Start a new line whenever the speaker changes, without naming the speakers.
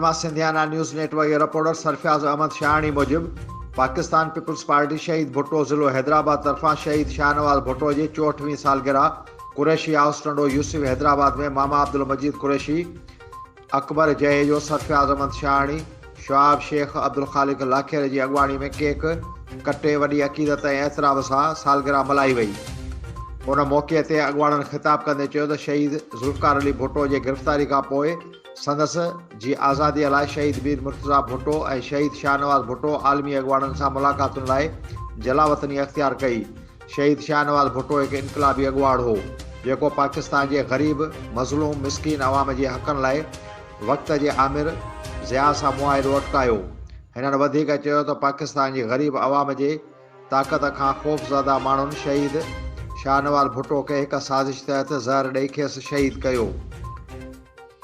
मां सिंधियाना news network के reporter Sarfaraz Ahmad Shahani मूजिब Pakistan peoples party शहीद भुट्टो ज़िलो हैदराबाद तरफां शहीद शाहनवाज़ भुट्टो जी 64वीं सालगिरह कुरैशी हाउस टंडो यूसुफ हैदराबाद में मामा अब्दुल मजीद कुरैशी अकबर जहेजो सरफराज अहमद शाहनी शवाब शेख अब्दुल खालिक लाखेर की अगवानी में केक कटे वही अक़ीदत एतराब से सालगिरह मल्हाई वई। उन मौके ते अगवाणनि ख़िताब कंदे चयो त शहीद ज़ुल्फ़कार अली भुट्टो जी गिरफ़्तारी खां पोइ संदसि जी आज़ादीअ लाइ शहीद मीर मुर्तज़ा भुट्टो ऐं शहीद शाहनवाज़ भुट्टो आलमी अगवाणनि सां मुलाक़ातुनि लाइ जलावतनी अख़्तियार कई। शहीद शाहनवाज़ भुट्टो हिकु इनक़लाबी अगवाड़ हो जेको पाकिस्तान जे ग़रीब मज़लूम मिसकीन अवाम जे हक़नि लाइ वक़्त जे आमिर ज़िया सां मुआहिदो अटकायो। हिननि वधीक चयो त पाकिस्तान जी ग़रीब अवाम जे ताक़त खां ख़ौफ़ज़दा माण्हुनि शहीद शाहनवाज़ भुट्टो खे हिकु साज़िश तहत ज़हर ॾेई खेसि शहीद कयो।